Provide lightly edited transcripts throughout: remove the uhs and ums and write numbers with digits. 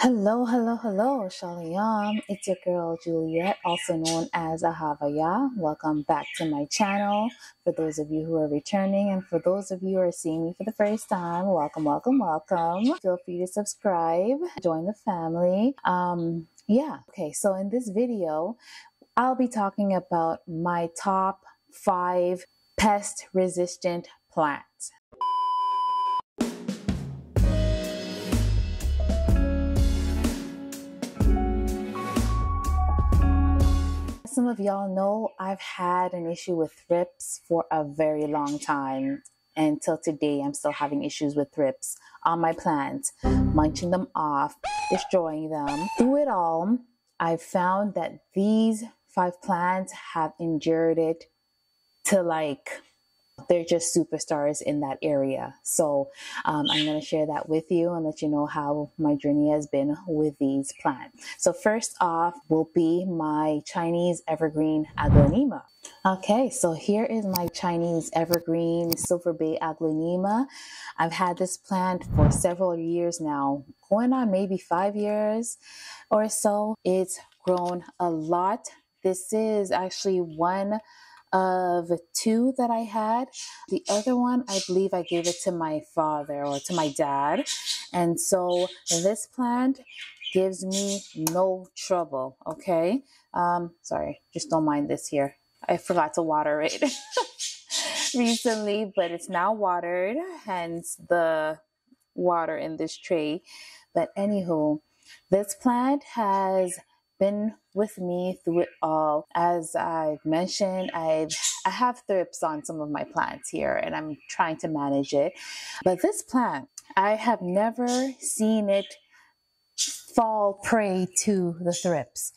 Hello, hello, hello, Shalom. It's your girl Juliet, also known as Ahavaya. Welcome back to my channel. For those of you who are returning, and for those of you who are seeing me for the first time, welcome, welcome, welcome. Feel free to subscribe, join the family. Okay. So in this video, I'll be talking about my top 5 pest-resistant plants. Some of y'all know I've had an issue with thrips for a very long time. Until today, I'm still having issues with thrips on my plants, munching them off, destroying them. Through it all, I've found that these 5 plants have endured it to they're just superstars in that area. So I'm going to share that with you and let you know how my journey has been with these plants. So first off will be my Chinese evergreen aglaonema. Okay, so here is my Chinese evergreen silver bay aglaonema. I've had this plant for several years now, going on maybe 5 years or so. It's grown a lot. This is actually one of 2 that I had. The other one, I believe I gave it to my father or to my dad. And so this plant gives me no trouble, okay? Sorry, just don't mind this here. I forgot to water it recently, but it's now watered, hence the water in this tray. But anywho, this plant has been with me through it all. As I've mentioned, I have thrips on some of my plants here and I'm trying to manage it. But this plant, I have never seen it fall prey to the thrips.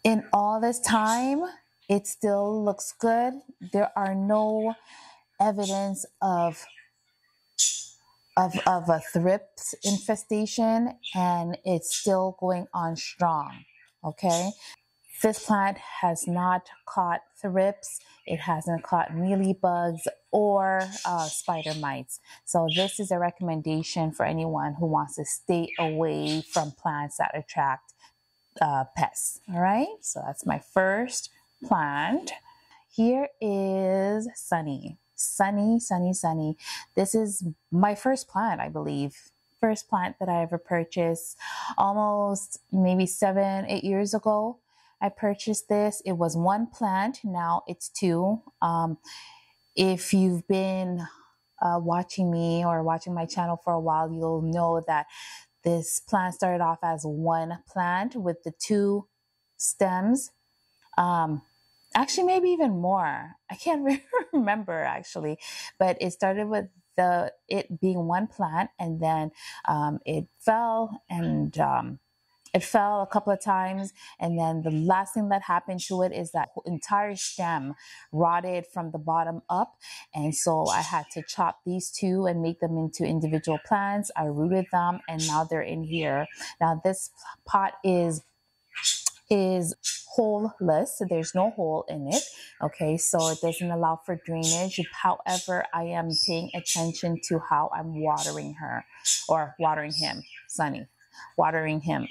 In all this time, it still looks good. There are no evidence of a thrips infestation, and it's still going on strong. Okay, this plant has not caught thrips. It hasn't caught mealybugs or spider mites. So this is a recommendation for anyone who wants to stay away from plants that attract pests. All right, so that's my first plant. Here is Sunny. Sunny, Sunny, Sunny. This is my first plant, I believe. First plant that I ever purchased almost maybe 7, 8 years ago. I purchased this. It was 1 plant. Now it's 2. If you've been watching me or watching my channel for a while, you'll know that this plant started off as 1 plant with the 2 stems. Actually, maybe even more. I can't remember actually, but it started with it being 1 plant, and then it fell and it fell a couple of times, and then the last thing that happened to it is that entire stem rotted from the bottom up, and so I had to chop these 2 and make them into individual plants. I rooted them, and now they're in here. Now this pot is holeless, so there's no hole in it. Okay, so it doesn't allow for drainage. However, I am paying attention to how I'm watering her, or watering him, Sunny, watering him.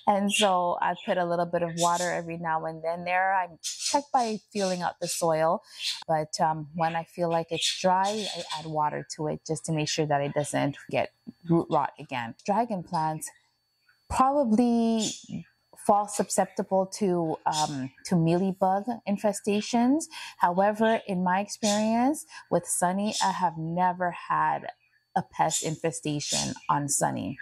And so I put a little bit of water every now and then there. I check by feeling out the soil, but when I feel like it's dry, I add water to it just to make sure that it doesn't get root rot again. Dragon plants probably fall susceptible to mealybug infestations. However, in my experience with Sunny, I have never had a pest infestation on Sunny.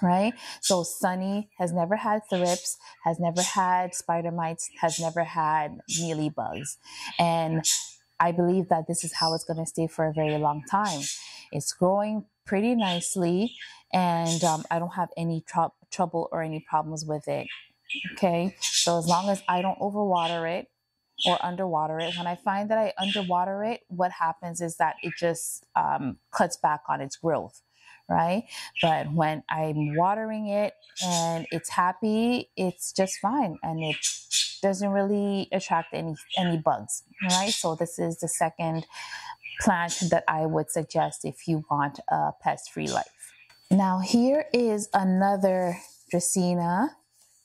Right? So Sunny has never had thrips, has never had spider mites, has never had mealybugs. And I believe that this is how it's going to stay for a very long time. It's growing pretty nicely, and I don't have any trouble or any problems with it. Okay, so as long as I don't overwater it or underwater it. When I find that I underwater it, what happens is that it just cuts back on its growth, right? But when I'm watering it and it's happy, it's just fine, and it doesn't really attract any bugs, right? So this is the second plant that I would suggest if you want a pest-free life. Now here is another Dracaena,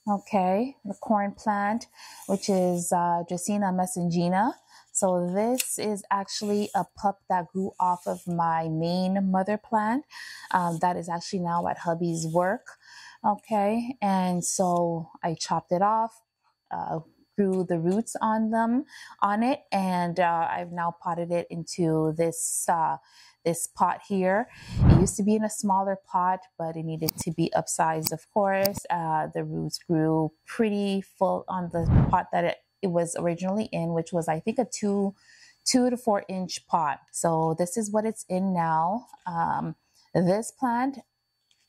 okay, the corn plant, which is Dracaena messagina. So this is actually a pup that grew off of my main mother plant that is actually now at hubby's work, okay, and so I chopped it off, grew the roots on it, and I've now potted it into this pot here. It used to be in a smaller pot, but it needed to be upsized, of course. The roots grew pretty full on the pot that it was originally in, which was, I think, a 2 to 4 inch pot. So this is what it's in now. This plant,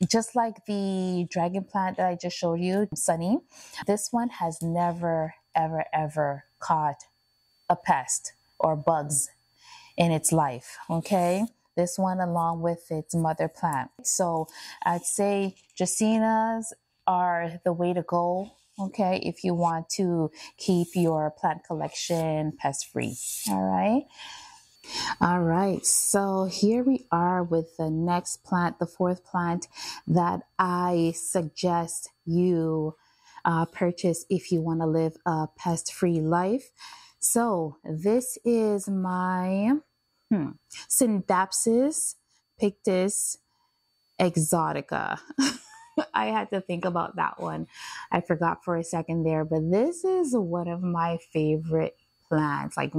just like the dragon plant that I just showed you, Sunny, this one has never, ever, ever caught a pest or bugs in its life, okay? This one along with its mother plant. So I'd say Dracaenas are the way to go, okay, if you want to keep your plant collection pest-free, all right? All right, so here we are with the next plant, the fourth plant that I suggest you purchase if you want to live a pest-free life. So this is my Synapsis Pictus exotica. I had to think about that one. I forgot for a second there, but this is one of my favorite plants. Like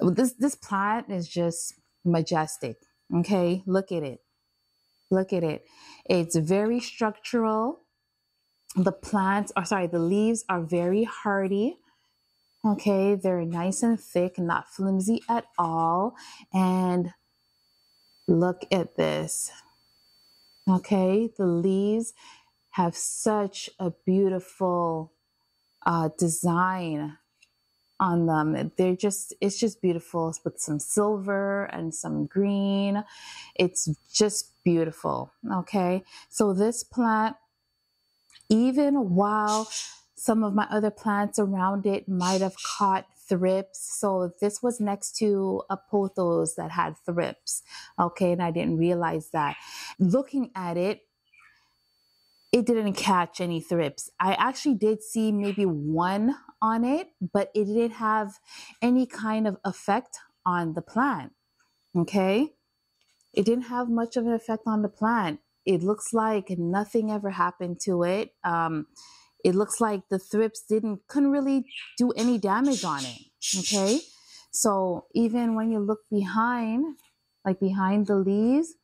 this plant is just majestic. Okay, look at it. Look at it. It's very structural. The leaves are very hardy. Okay, they're nice and thick, not flimsy at all. And look at this. Okay, the leaves have such a beautiful design on them. It's just beautiful with some silver and some green. It's just beautiful. Okay, so this plant, even while some of my other plants around it might have caught thrips. So this was next to a pothos that had thrips. Okay, and I didn't realize that. Looking at it, it didn't catch any thrips. I actually did see maybe one on it, but it didn't have any kind of effect on the plant. Okay, it didn't have much of an effect on the plant. It looks like nothing ever happened to it. It looks like the thrips couldn't really do any damage on it. Okay, so even when you look behind, like behind the leaves,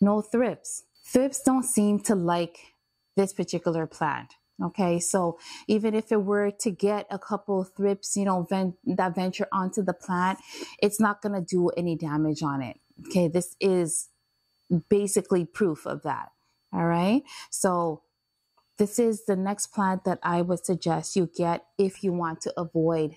no thrips. Thrips don't seem to like this particular plant. Okay, so even if it were to get a couple of thrips, that venture onto the plant, it's not going to do any damage on it. Okay, this is basically proof of that. All right, so this is the next plant that I would suggest you get if you want to avoid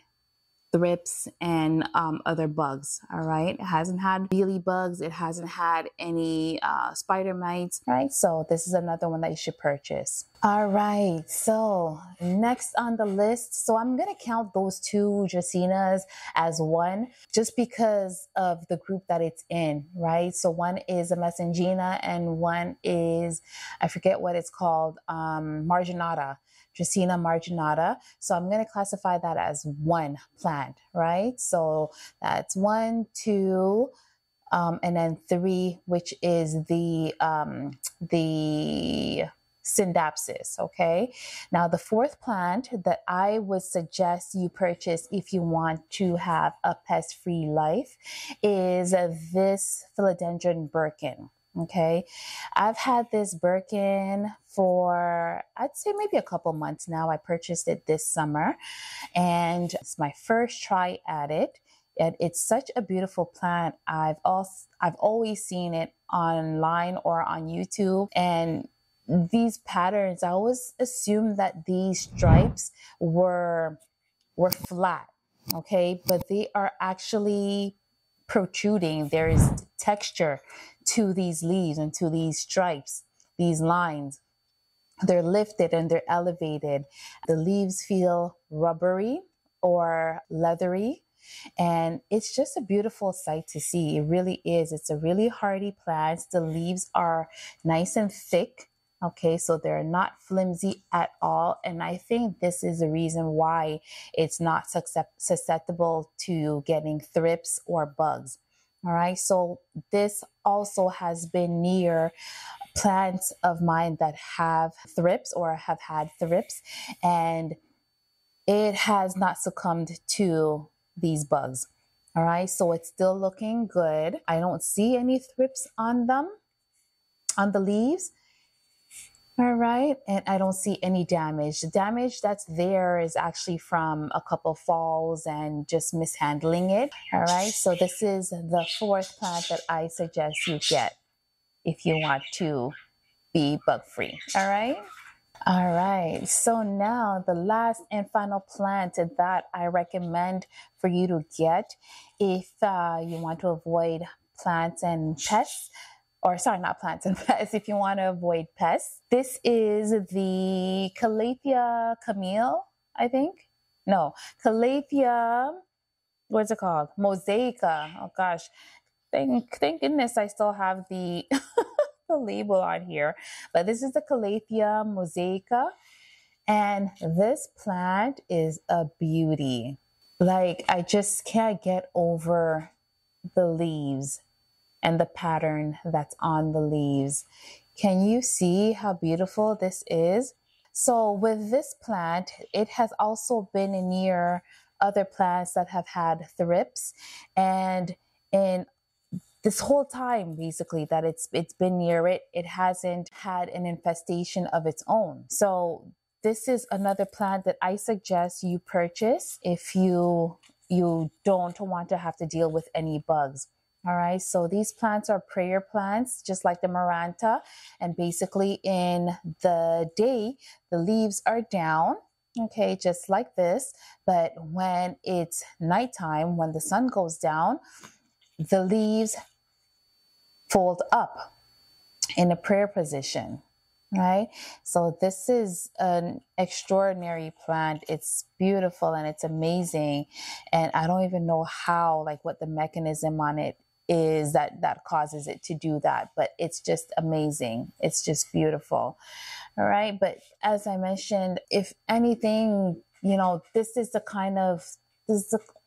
thrips and other bugs. All right, it hasn't had mealy bugs, it hasn't had any spider mites. Right, so this is another one that you should purchase. All right, so next on the list, so I'm gonna count those two Dracaenas as one just because of the group that it's in, right? So one is a Messagina and one is, I forget what it's called, Marginata. Dracaena marginata. So I'm going to classify that as one plant, right? So that's 1, 2, and then 3, which is the Synapsis, okay? Now the fourth plant that I would suggest you purchase if you want to have a pest-free life is this Philodendron Birkin. Okay, I've had this Birkin for, I'd say maybe a couple months now. I purchased it this summer and it's my first try at it. And it's such a beautiful plant. I've always seen it online or on YouTube, and these patterns, I always assumed that these stripes were flat, okay, but they are actually protruding. There is texture to these leaves and to these stripes, these lines. They're lifted and they're elevated. The leaves feel rubbery or leathery. And it's just a beautiful sight to see. It really is. It's a really hardy plant. The leaves are nice and thick. Okay, so they're not flimsy at all. And I think this is the reason why it's not susceptible to getting thrips or bugs. All right, so this also has been near plants of mine that have thrips or have had thrips, and it has not succumbed to these bugs. All right, so it's still looking good. I don't see any thrips on them, on the leaves. All right, and I don't see any damage. The damage that's there is actually from a couple falls and just mishandling it. All right, so this is the fourth plant that I suggest you get if you want to be bug free. All right. All right, so now the last and final plant that I recommend for you to get if you want to avoid plants and pests, or sorry, not plants and pests, if you want to avoid pests. This is the Calathea Camille, I think. No, Calathea, what's it called? Mosaica. Oh gosh, thank goodness I still have the the label on here. But this is the Calathea Mosaica, and this plant is a beauty. Like, I just can't get over the leaves and the pattern that's on the leaves. Can you see how beautiful this is? So with this plant, it has also been near other plants that have had thrips, and in this whole time basically that it's been near it, it hasn't had an infestation of its own. So this is another plant that I suggest you purchase if you don't want to have to deal with any bugs. All right, so these plants are prayer plants, just like the Maranta, and basically in the day the leaves are down, okay, just like this, but when it's nighttime, when the sun goes down, the leaves fold up in a prayer position, right? So this is an extraordinary plant. It's beautiful and it's amazing. And I don't even know how, like what the mechanism on it is that causes it to do that, but it's just amazing. It's just beautiful. All right. But as I mentioned, if anything, you know, this is the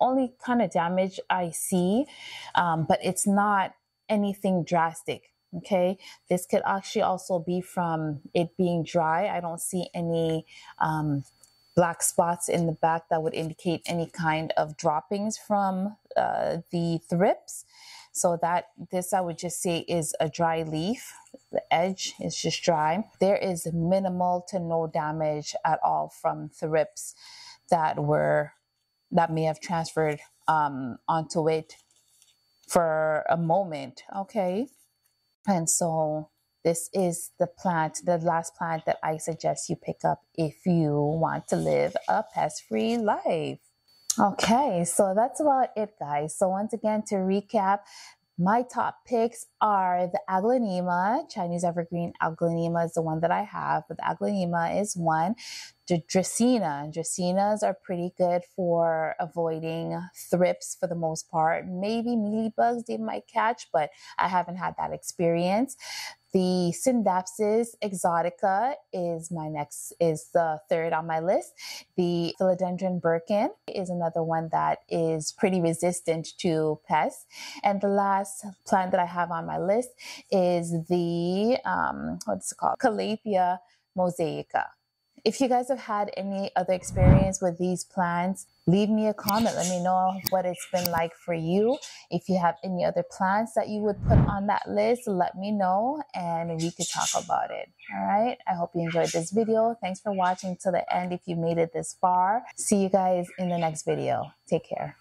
only kind of damage I see, but it's not anything drastic. Okay, this could actually also be from it being dry. I don't see any black spots in the back that would indicate any kind of droppings from the thrips. So that this, I would just say, is a dry leaf. The edge is just dry. There is minimal to no damage at all from thrips that may have transferred onto it for a moment. Okay, and so this is the last plant that I suggest you pick up if you want to live a pest-free life. Okay, so that's about it, guys. So once again, to recap, my top picks are the Aglaonema. Chinese evergreen Aglaonema is the one that I have, but the Aglaonema is one. The Dracaenas are pretty good for avoiding thrips for the most part. Maybe mealybugs they might catch, but I haven't had that experience. The Scindapsus exotica is the third on my list. The Philodendron Birkin is another one that is pretty resistant to pests. And the last plant that I have on my list is the, what's it called? Calathea mosaica. If you guys have had any other experience with these plants, leave me a comment. Let me know what it's been like for you. If you have any other plants that you would put on that list, let me know and we could talk about it. All right. I hope you enjoyed this video. Thanks for watching to the end if you made it this far. See you guys in the next video. Take care.